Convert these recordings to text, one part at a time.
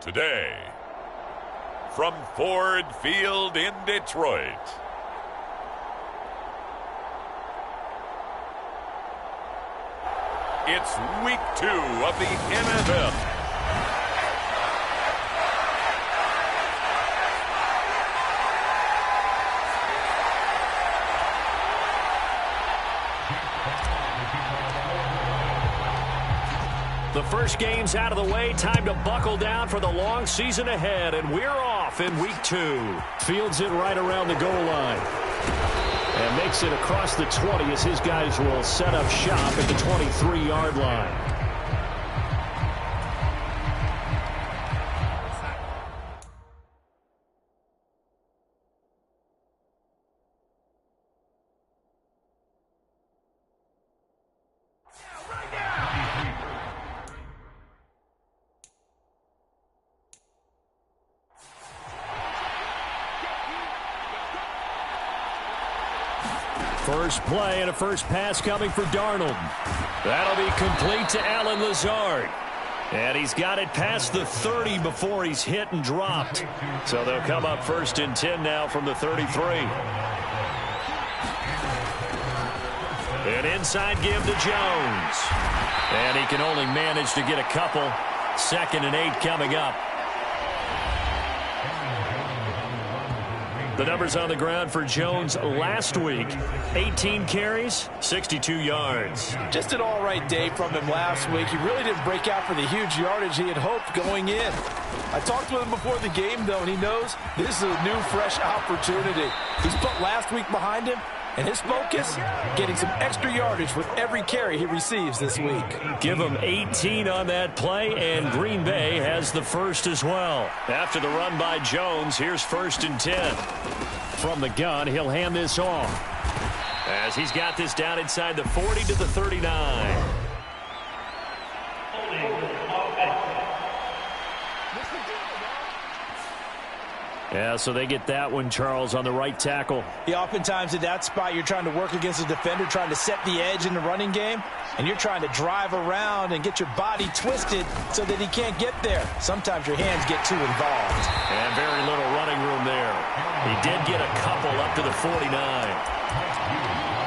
Today, from Ford Field in Detroit, it's Week 2 of the NFL. The first game's out of the way. Time to buckle down for the long season ahead, and we're off in Week 2. Fields it right around the goal line. And makes it across the 20 as his guys will set up shop at the 23-yard line. First play and a first pass coming for Darnold. That'll be complete to Allen Lazard. And he's got it past the 30 before he's hit and dropped. So they'll come up 1st and 10 now from the 33. An inside give to Jones. And he can only manage to get a couple. 2nd and 8 coming up. The numbers on the ground for Jones last week. 18 carries, 62 yards. Just an all-right day from him last week. He really didn't break out for the huge yardage he had hoped going in. I talked with him before the game, though, and he knows this is a new, fresh opportunity. He's put last week behind him, and his focus, getting some extra yardage with every carry he receives this week. Give him 18 on that play, and Green Bay has the first as well. After the run by Jones, here's 1st and 10. From the gun, he'll hand this off. As he's got this down inside the 40 to the 39. Yeah, so they get that one, Charles, on the right tackle. Yeah, oftentimes in that spot, you're trying to work against a defender, trying to set the edge in the running game, and you're trying to drive around and get your body twisted so that he can't get there. Sometimes your hands get too involved. And very little running room there. He did get a couple up to the 49.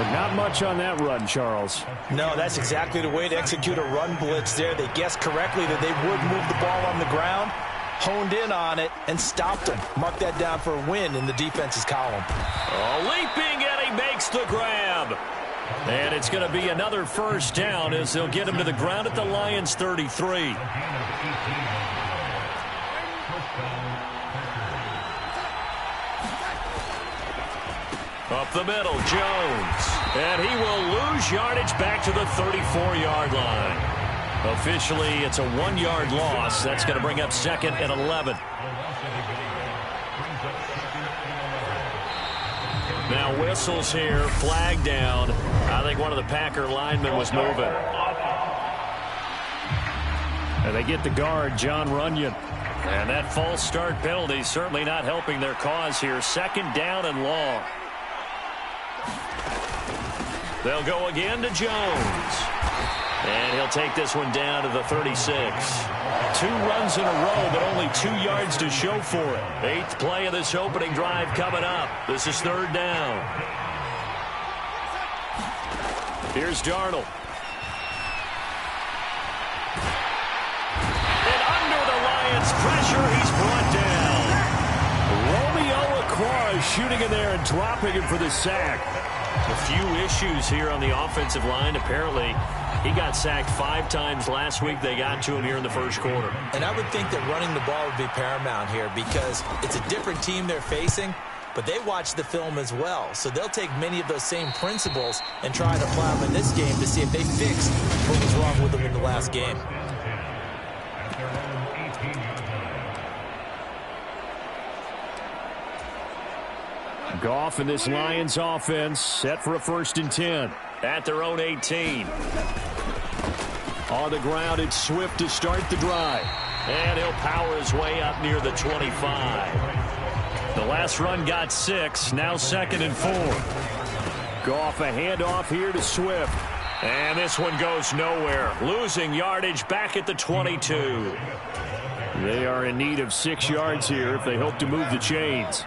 But not much on that run, Charles. No, that's exactly the way to execute a run blitz there. They guessed correctly that they would move the ball on the ground, honed in on it, and stopped him. Mark that down for a win in the defense's column. Oh, leaping, and he makes the grab. And it's going to be another first down as they'll get him to the ground at the Lions' 33. Up the middle, Jones. And he will lose yardage back to the 34-yard line. Officially, it's a 1-yard loss. That's going to bring up 2nd and 11. Now whistles here, flag down. I think one of the Packer linemen was moving. And they get the guard, John Runyon. And that false start penalty certainly not helping their cause here. 2nd down and long. They'll go again to Jones. And he'll take this one down to the 36. 2 runs in a row, but only 2 yards to show for it. 8th play of this opening drive coming up. This is 3rd down. Here's Darnold. And under the Lions' pressure, he's brought down. Romeo Okwara shooting in there and dropping him for the sack. A few issues here on the offensive line. Apparently, he got sacked 5 times last week. They got to him here in the first quarter. And I would think that running the ball would be paramount here because it's a different team they're facing, but they watch the film as well. So they'll take many of those same principles and try to apply them in this game to see if they fix what was wrong with them in the last game. Goff and this Lions offense set for a 1st and 10 at their own 18. On the ground, it's Swift to start the drive. And he'll power his way up near the 25. The last run got 6, now 2nd and 4. Goff a handoff here to Swift. And this one goes nowhere. Losing yardage back at the 22. They are in need of 6 yards here if they hope to move the chains.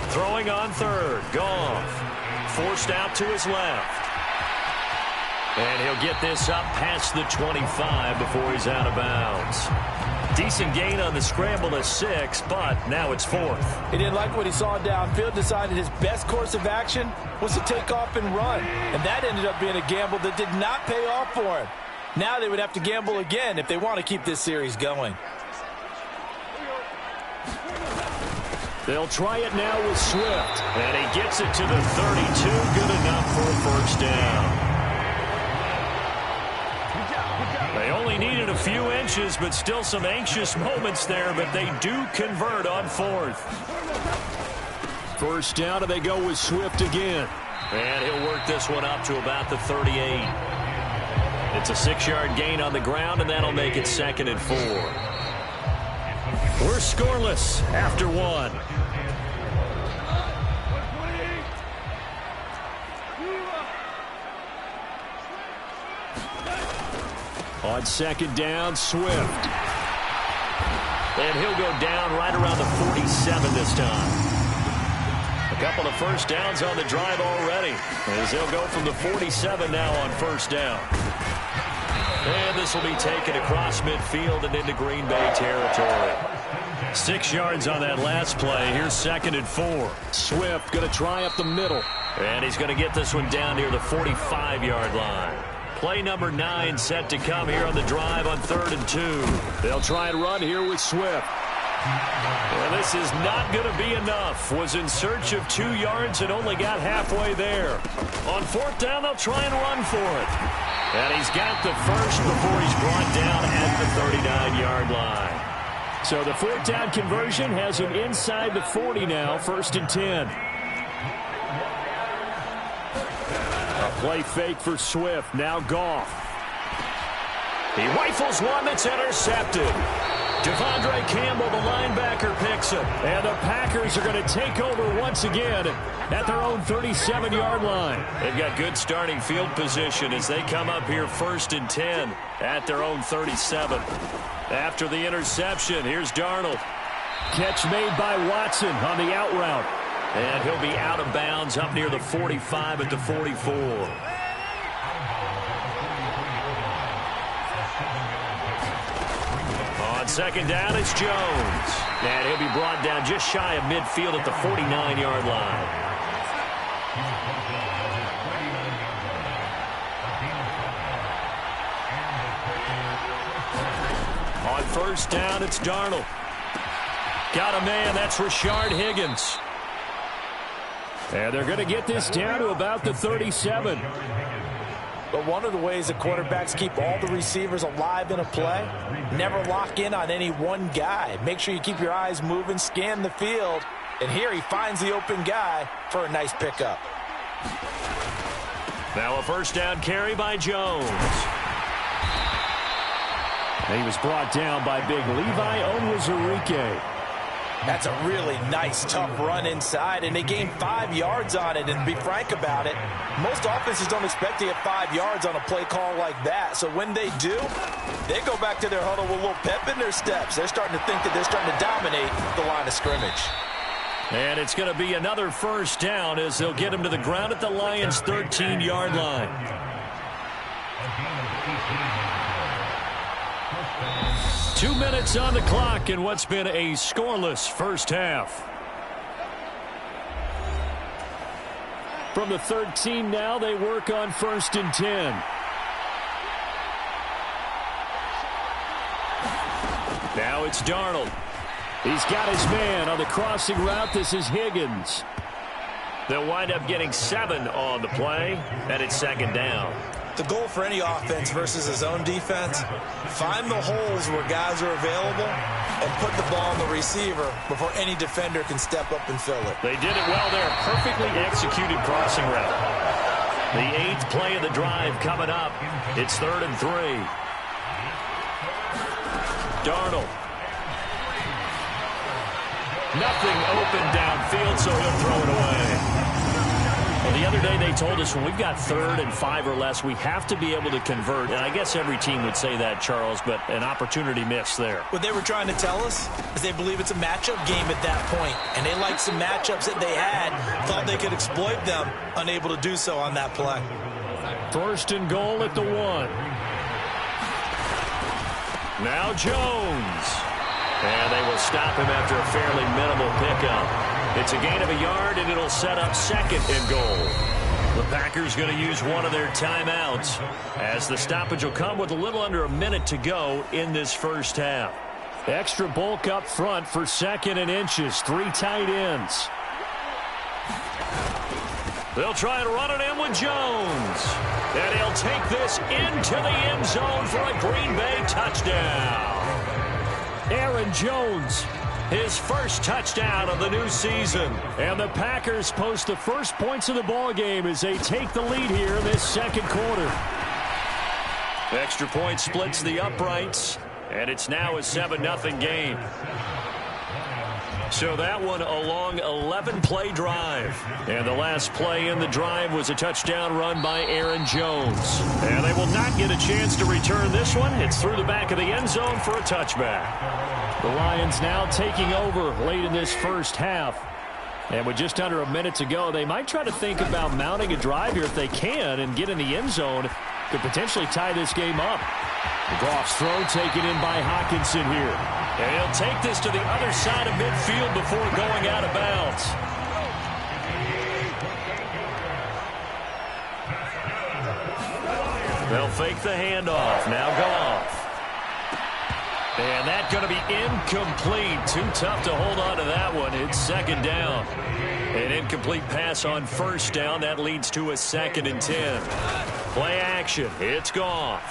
Throwing on third. Goff. Forced out to his left. And he'll get this up past the 25 before he's out of bounds. Decent gain on the scramble of 6, but now it's 4th. He didn't like what he saw downfield, decided his best course of action was to take off and run. And that ended up being a gamble that did not pay off for him. Now they would have to gamble again if they want to keep this series going. They'll try it now with Swift. And he gets it to the 32. Good enough for a first down. They only needed a few inches, but still some anxious moments there, but they do convert on 4th. First down, and they go with Swift again. And he'll work this one up to about the 38. It's a 6-yard gain on the ground, and that'll make it 2nd and 4. We're scoreless after 1. On 2nd down, Swift. And he'll go down right around the 47 this time. A couple of first downs on the drive already, as they'll go from the 47 now on first down. And this will be taken across midfield and into Green Bay territory. 6 yards on that last play. Here's 2nd and 4. Swift going to try up the middle. And he's going to get this one down near the 45-yard line. Play number 9 set to come here on the drive on 3rd and 2. They'll try and run here with Swift. Well, this is not going to be enough. Was in search of 2 yards and only got halfway there. On 4th down, they'll try and run for it. And he's got the first before he's brought down at the 39-yard line. So the 4th down conversion has him inside the 40 now, 1st and 10. Play fake for Swift. Now Goff. He rifles one that's intercepted. Devondre Campbell, the linebacker, picks it. And the Packers are going to take over once again at their own 37-yard line. They've got good starting field position as they come up here 1st and 10 at their own 37. After the interception, here's Darnold. Catch made by Watson on the out route. And he'll be out of bounds up near the 45 at the 44. On 2nd down, it's Jones. And he'll be brought down just shy of midfield at the 49-yard line. On 1st down, it's Darnold. Got a man, that's Rashard Higgins. And they're going to get this down to about the 37. But one of the ways that quarterbacks keep all the receivers alive in a play, never lock in on any one guy. Make sure you keep your eyes moving, scan the field. And here he finds the open guy for a nice pickup. Now a 1st down carry by Jones. He was brought down by big Levi Onwuzurike. That's a really nice, tough run inside, and they gained 5 yards on it. And to be frank about it, most offenses don't expect to get 5 yards on a play call like that. So when they do, they go back to their huddle with a little pep in their steps. They're starting to think that they're starting to dominate the line of scrimmage. And it's going to be another 1st down as they'll get him to the ground at the Lions' 13-yard line. Two minutes on the clock in what's been a scoreless first half. From the 13 now, they work on 1st and 10. Now it's Darnold. He's got his man on the crossing route. This is Higgins. They'll wind up getting 7 on the play, and it's 2nd down. The goal for any offense versus his own defense, find the holes where guys are available and put the ball on the receiver before any defender can step up and fill it. They did it well there. Perfectly executed crossing route. The 8th play of the drive coming up. It's 3rd and 3. Darnold. Nothing open downfield, so he'll throw it away. Well, the other day they told us when we've got 3rd and 5 or less, we have to be able to convert. And I guess every team would say that, Charles, but an opportunity missed there. What they were trying to tell us is they believe it's a matchup game at that point. And they liked some matchups that they had, thought they could exploit them, unable to do so on that play. 1st and goal at the 1. Now Jones. And they will stop him after a fairly minimal pickup. It's a gain of a yard, and it'll set up 2nd and goal. The Packers going to use one of their timeouts as the stoppage will come with a little under a minute to go in this first half. Extra bulk up front for 2nd and inches. 3 tight ends. They'll try and run it in with Jones. And he'll take this into the end zone for a Green Bay touchdown. Aaron Jones, his first touchdown of the new season. And the Packers post the first points of the ball game as they take the lead here in this 2nd quarter. Extra point splits the uprights, and it's now a 7-0 game. So that one a long 11-play drive. And the last play in the drive was a touchdown run by Aaron Jones. And they will not get a chance to return this one. It's through the back of the end zone for a touchback. The Lions now taking over late in this first half. And with just under a minute to go, they might try to think about mounting a drive here if they can and get in the end zone. Could potentially tie this game up. Goff's throw taken in by Hockenson here. And he'll take this to the other side of midfield before going out of bounds. They'll fake the handoff. Now Goff. And that's going to be incomplete. Too tough to hold on to that one. It's 2nd down. An incomplete pass on 1st down. That leads to a 2nd and 10. Play action. It's Goff.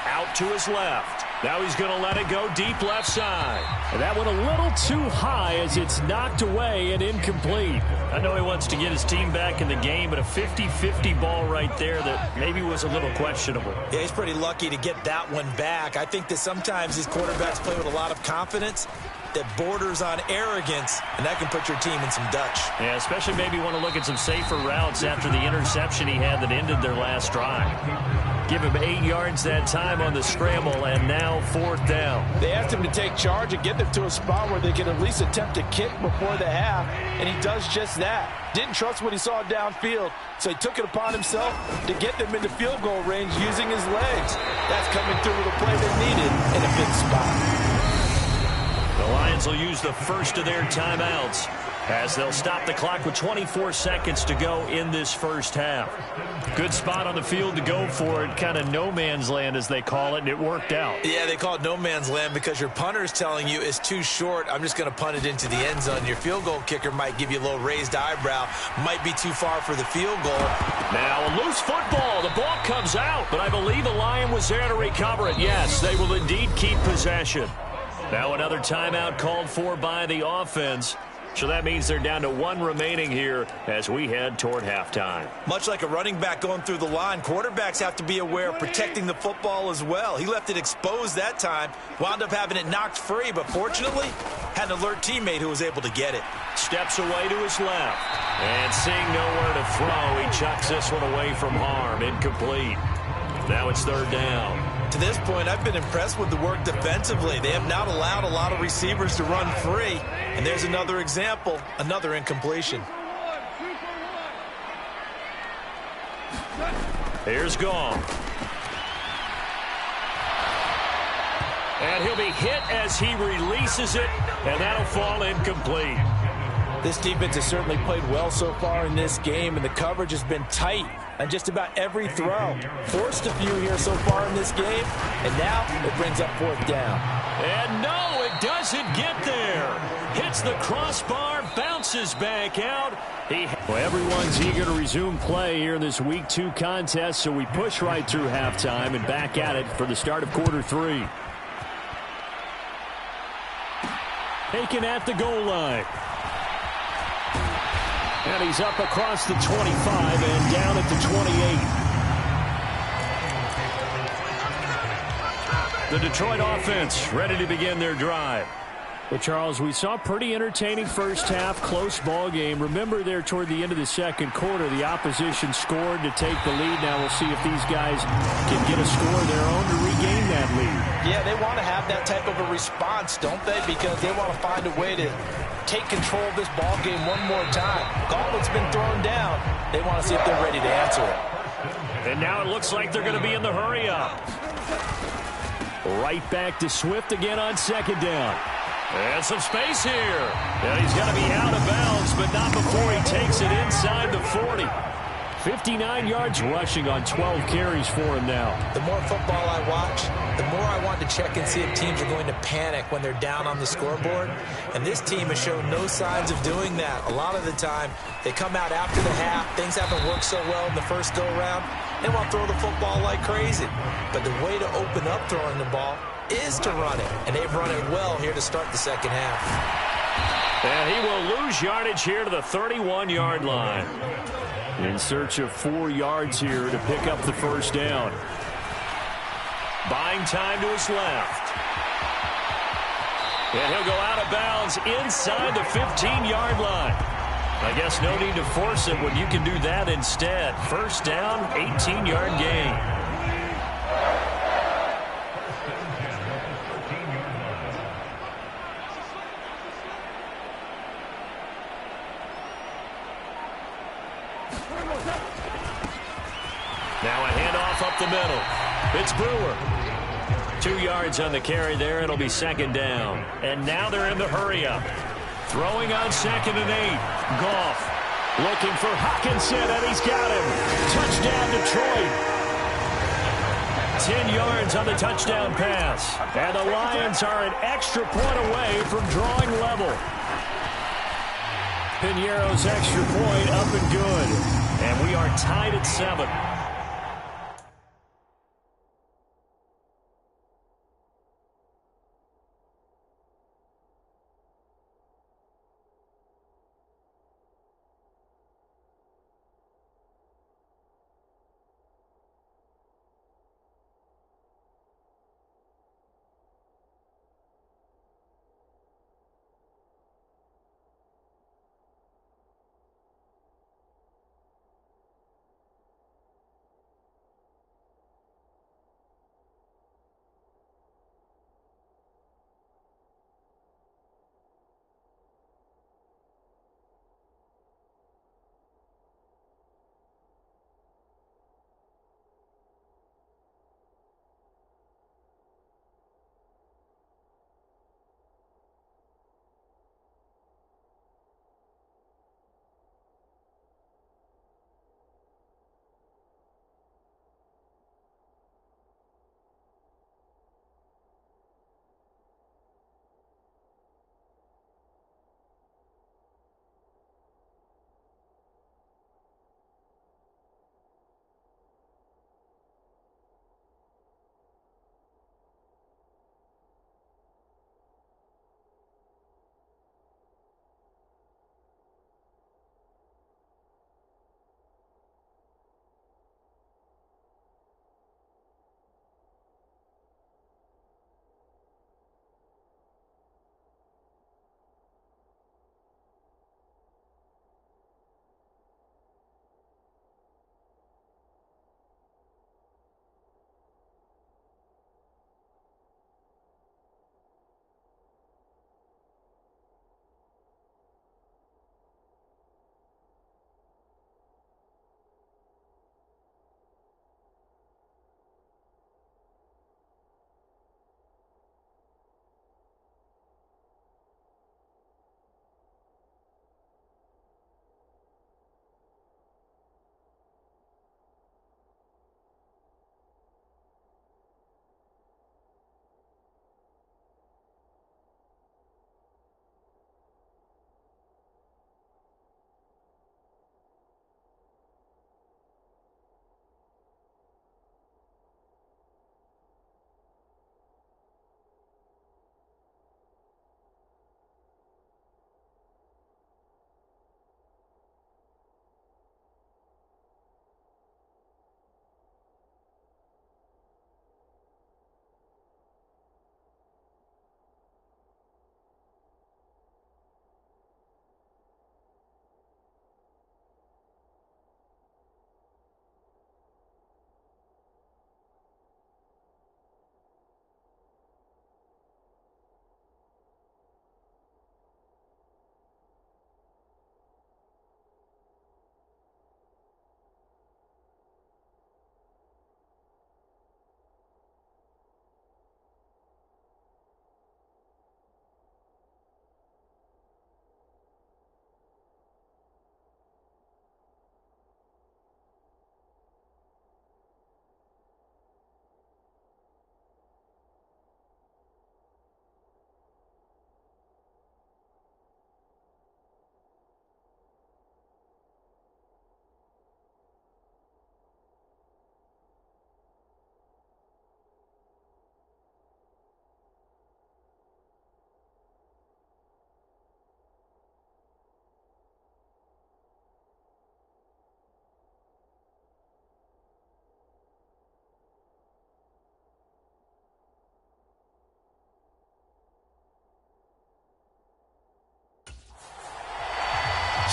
Out to his left. Now he's going to let it go deep left side. And that one a little too high as it's knocked away and incomplete. I know he wants to get his team back in the game, but a 50-50 ball right there that maybe was a little questionable. Yeah, he's pretty lucky to get that one back. I think that sometimes these quarterbacks play with a lot of confidence that borders on arrogance, and that can put your team in some Dutch. Yeah, especially maybe want to look at some safer routes after the interception he had that ended their last drive. Give him 8 yards that time on the scramble, and now 4th down. They asked him to take charge and get them to a spot where they can at least attempt a kick before the half, and he does just that. Didn't trust what he saw downfield, so he took it upon himself to get them into field goal range using his legs. That's coming through with a play they needed in a big spot. The Lions will use the first of their timeouts as they'll stop the clock with 24 seconds to go in this first half. Good spot on the field to go for it, kind of no man's land as they call it, and it worked out. Yeah, they call it no man's land because your punter is telling you it's too short. I'm just going to punt it into the end zone. Your field goal kicker might give you a little raised eyebrow, might be too far for the field goal. Now a loose football. The ball comes out, but I believe the Lion was there to recover it. Yes, they will indeed keep possession. Now another timeout called for by the offense. So that means they're down to 1 remaining here as we head toward halftime. Much like a running back going through the line, quarterbacks have to be aware of protecting the football as well. He left it exposed that time, wound up having it knocked free, but fortunately had an alert teammate who was able to get it. Steps away to his left. And seeing nowhere to throw, he chucks this one away from harm. Incomplete. Now it's 3rd down. To this point, I've been impressed with the work defensively. They have not allowed a lot of receivers to run free. And there's another example, another incompletion. Here's Goff. And he'll be hit as he releases it, and that'll fall incomplete. This defense has certainly played well so far in this game, and the coverage has been tight on just about every throw. Forced a few here so far in this game, and now it brings up 4th down. And no, it doesn't get there. Hits the crossbar, bounces back out. Well, everyone's eager to resume play here in this Week 2 contest, so we push right through halftime and back at it for the start of quarter 3. Taken at the goal line. And he's up across the 25 and down at the 28. The Detroit offense ready to begin their drive. Well, Charles, we saw a pretty entertaining first half, close ball game. Remember there toward the end of the second quarter, the opposition scored to take the lead. Now we'll see if these guys can get a score of their own to regain that lead. Yeah, they want to have that type of a response, don't they? Because they want to find a way to take control of this ball game one more time. Gauntlet's been thrown down. They want to see if they're ready to answer it. And now it looks like they're going to be in the hurry-up. Right back to Swift again on second down. And some space here. And he's going to be out of bounds, but not before he takes it inside the 40. 59 yards rushing on 12 carries for him now. The more football I watch, the more I want to check and see if teams are going to panic when they're down on the scoreboard. And this team has shown no signs of doing that. A lot of the time, they come out after the half. Things haven't worked so well in the first go-around. They want to throw the football like crazy. But the way to open up throwing the ball is to run it. And they've run it well here to start the second half. And he will lose yardage here to the 31-yard line. In search of 4 yards here to pick up the first down. Buying time to his left. And he'll go out of bounds inside the 15-yard line. I guess no need to force it when you can do that instead. First down, 18-yard gain. Now a handoff up the middle. It's Brewer. 2 yards on the carry there. It'll be second down. And now they're in the hurry-up. Throwing on 2nd and 8. Goff looking for Hockenson, and he's got him. Touchdown, Detroit. 10 yards on the touchdown pass. And the Lions are an extra point away from drawing level. Piñeiro's extra point up and good. And we are tied at 7.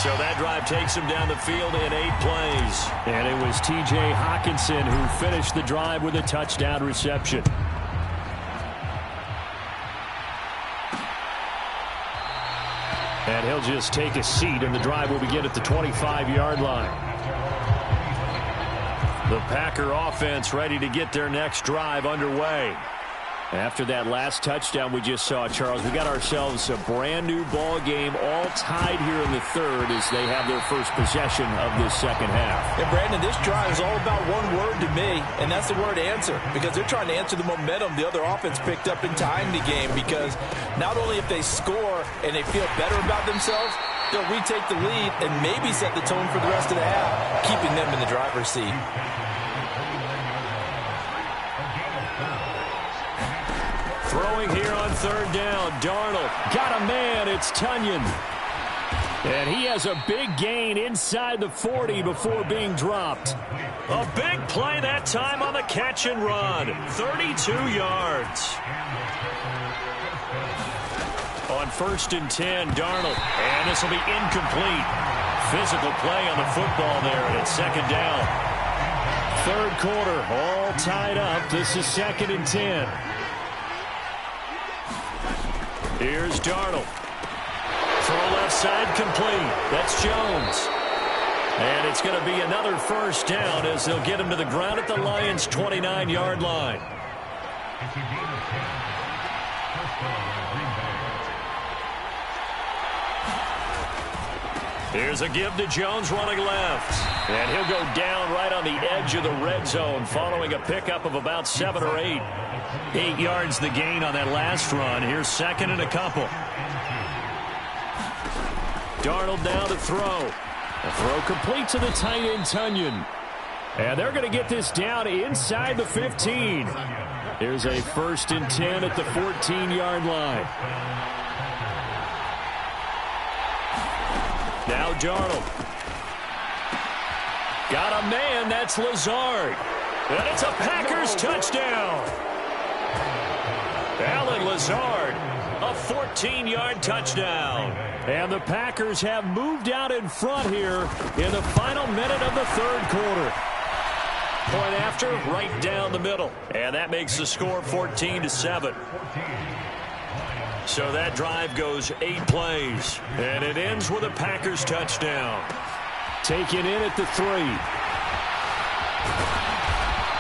So that drive takes him down the field in 8 plays. And it was T.J. Hockenson who finished the drive with a touchdown reception. And he'll just take a seat, and the drive will begin at the 25-yard line. The Packer offense ready to get their next drive underway. After that last touchdown we just saw, Charles, we got ourselves a brand-new ball game, all tied here in the third as they have their first possession of this second half. And, Brandon, this drive is all about one word to me, and that's the word answer, because they're trying to answer the momentum the other offense picked up in tying the game, because not only if they score and they feel better about themselves, they'll retake the lead and maybe set the tone for the rest of the half, keeping them in the driver's seat. Throwing here on third down, Darnold got a man, it's Tonyan. And he has a big gain inside the 40 before being dropped. A big play that time on the catch and run, 32 yards. On 1st and 10, Darnold, and this will be incomplete. Physical play on the football there, and it's second down. Third quarter, all tied up. This is 2nd and 10. Here's Darnold. Throw left side complete. That's Jones. And it's going to be another first down as they'll get him to the ground at the Lions' 29-yard line. Here's a give to Jones running left. And he'll go down right on the edge of the red zone following a pickup of about 7 or 8. 8 yards the gain on that last run. Here's 2nd and a couple. Darnold now to throw. The throw complete to the tight end, Tonyan. And they're going to get this down inside the 15. Here's a 1st and 10 at the 14-yard line. Now Darnold. Got a man, that's Lazard. And it's a Packers touchdown. Allen Lazard, a 14-yard touchdown. And the Packers have moved out in front here in the final minute of the third quarter. Point after, right down the middle. And that makes the score 14-7. So that drive goes 8 plays. And it ends with a Packers touchdown. Taken in at the 3.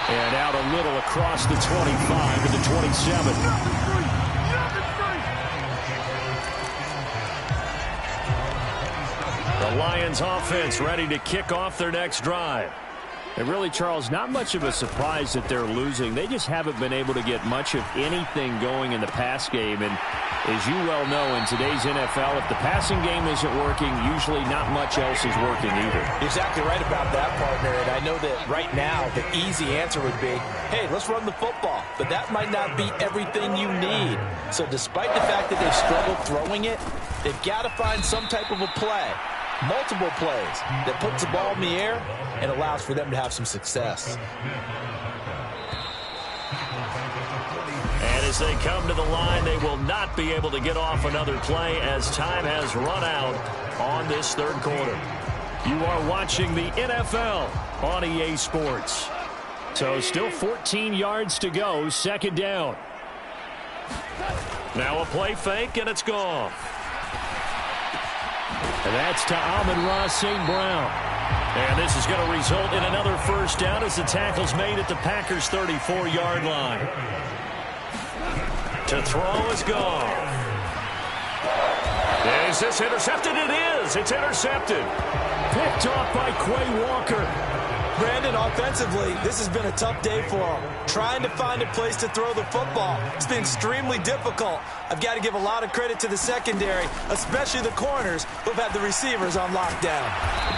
And out a little across the 25 to the 27. The Lions offense ready to kick off their next drive. And really, Charles, not much of a surprise that they're losing. They just haven't been able to get much of anything going in the pass game. And as you well know, in today's NFL, if the passing game isn't working, usually not much else is working either. You're exactly right about that, partner. And I know that right now the easy answer would be, hey, let's run the football. But that might not be everything you need. So despite the fact that they've struggled throwing it, they've got to find some type of a play. Multiple plays that puts the ball in the air and allows for them to have some success. And as they come to the line, they will not be able to get off another play as time has run out on this third quarter. You are watching the NFL on EA Sports. So still 14 yards to go, 2nd down. Now a play fake, and it's gone. And that's to Amon-Ra St. Brown. And this is going to result in another first down as the tackle's made at the Packers' 34-yard line. To throw is gone. Is this intercepted? It is. It's intercepted. Picked off by Quay Walker. Brandon, offensively, this has been a tough day for him. Trying to find a place to throw the football. It's been extremely difficult. I've got to give a lot of credit to the secondary, especially the corners who've had the receivers on lockdown.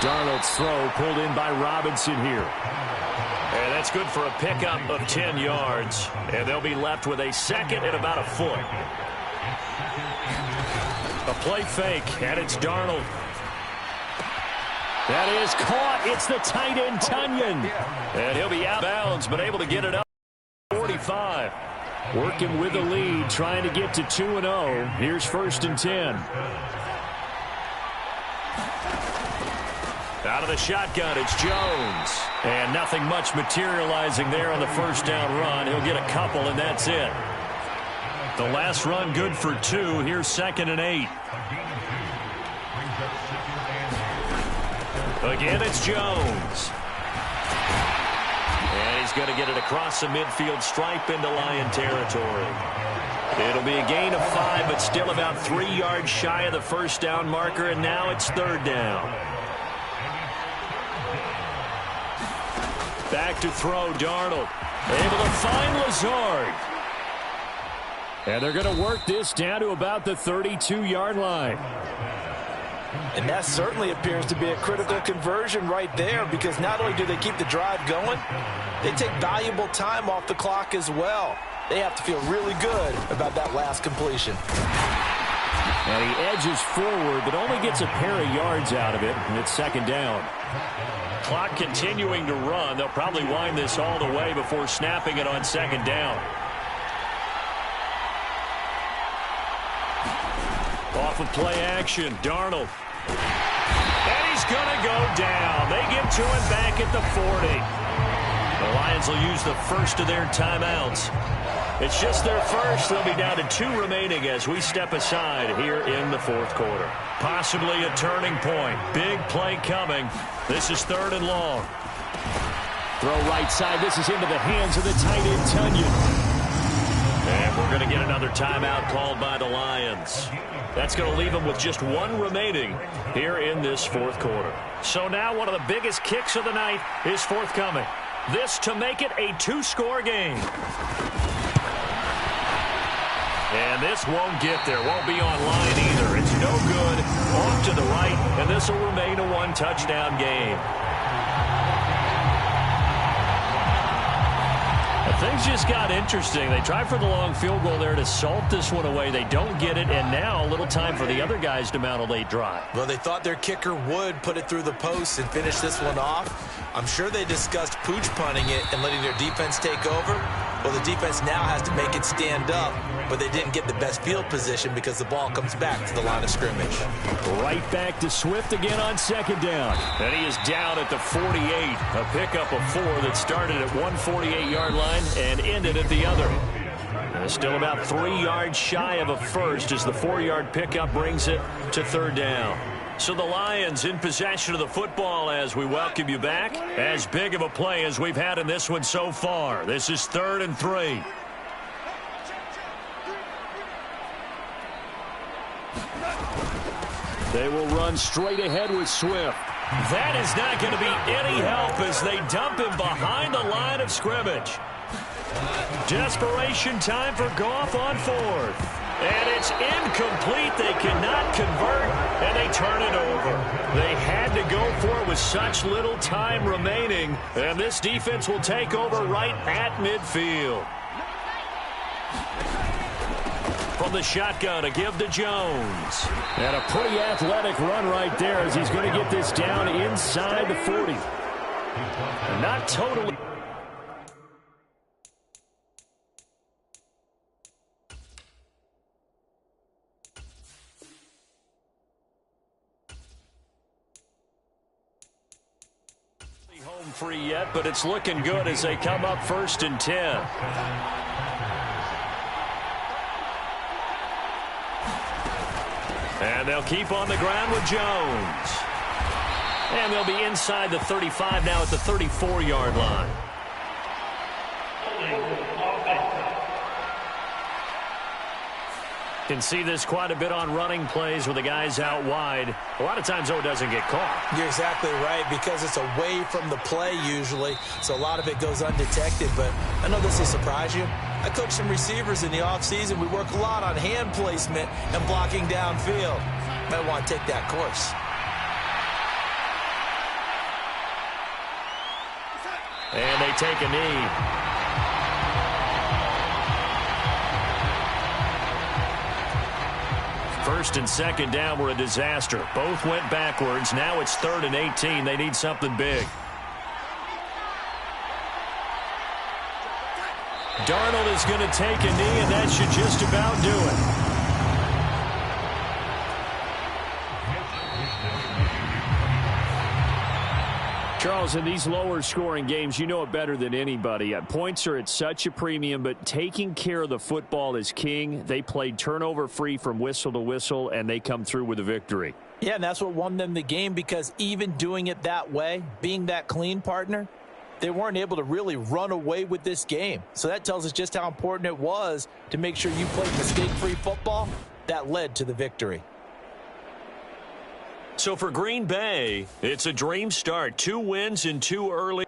Darnold's throw pulled in by Robinson here. And that's good for a pickup of 10 yards. And they'll be left with a 2nd and about a foot. A play fake, and it's Darnold. That is caught. It's the tight end, Tonyan. And he'll be out of bounds, but able to get it up 45. Working with the lead, trying to get to 2-0. Here's 1st and 10. Out of the shotgun, it's Jones. And nothing much materializing there on the first down run. He'll get a couple, and that's it. The last run good for 2. Here's 2nd and 8. Again, it's Jones. And he's going to get it across the midfield stripe into Lion territory. It'll be a gain of 5, but still about 3 yards shy of the first down marker, and now it's 3rd down. Back to throw, Darnold. Able to find Lazard. And they're going to work this down to about the 32-yard line. And that certainly appears to be a critical conversion right there, because not only do they keep the drive going, they take valuable time off the clock as well. They have to feel really good about that last completion. And he edges forward, but only gets a pair of yards out of it, and it's 2nd down. Clock continuing to run. They'll probably wind this all the way before snapping it on 2nd down. Off of play action, Darnold. And he's going to go down. They get to him back at the 40. The Lions will use the first of their timeouts. It's just their first. They'll be down to 2 remaining as we step aside here in the 4th quarter. Possibly a turning point. Big play coming. This is 3rd and long. Throw right side. This is into the hands of the tight end, Tunyon. And we're going to get another timeout called by the Lions. That's going to leave them with just 1 remaining here in this 4th quarter. So now one of the biggest kicks of the night is forthcoming. This to make it a 2-score game. And this won't get there. Won't be online either. It's no good. Off to the right, and this will remain a 1-touchdown game. Things just got interesting. They tried for the long field goal there to salt this one away. They don't get it, and now a little time for the other guys to mount a late drive. Well, they thought their kicker would put it through the post and finish this one off. I'm sure they discussed pooch punting it and letting their defense take over. Well, the defense now has to make it stand up, but they didn't get the best field position because the ball comes back to the line of scrimmage. Right back to Swift again on 2nd down. And he is down at the 48. A pickup of 4 that started at 148-yard line and ended at the other. Still about 3 yards shy of a first as the 4-yard pickup brings it to 3rd down. So the Lions in possession of the football as we welcome you back. As big of a play as we've had in this one so far. This is 3rd and 3. They will run straight ahead with Swift. That is not going to be any help as they dump him behind the line of scrimmage. Desperation time for Goff on 4th. And it's incomplete. They cannot convert, and they turn it over. They had to go for it with such little time remaining, and this defense will take over right at midfield. From the shotgun, a give to Jones. And a pretty athletic run right there as he's going to get this down inside the 40. And not totally. Home free yet, but it's looking good as they come up 1st and 10. And they'll keep on the ground with Jones. And they'll be inside the 35 now at the 34-yard line. Can see this quite a bit on running plays with the guys out wide. A lot of times, though, it doesn't get caught. You're exactly right, because it's away from the play usually, so a lot of it goes undetected. But I know this will surprise you. I coach some receivers in the offseason. We work a lot on hand placement and blocking downfield. Might want to take that course. And they take a knee. First and 2nd down were a disaster. Both went backwards. Now it's 3rd and 18. They need something big. Darnold is going to take a knee, and that should just about do it. Charles, in these lower scoring games, you know it better than anybody. Points are at such a premium, but taking care of the football is king. They played turnover free from whistle to whistle, and they come through with a victory. Yeah, and that's what won them the game, because even doing it that way, being that clean partner, they weren't able to really run away with this game. So that tells us just how important it was to make sure you played mistake-free football. That led to the victory. So for Green Bay, it's a dream start. 2 wins in 2 early.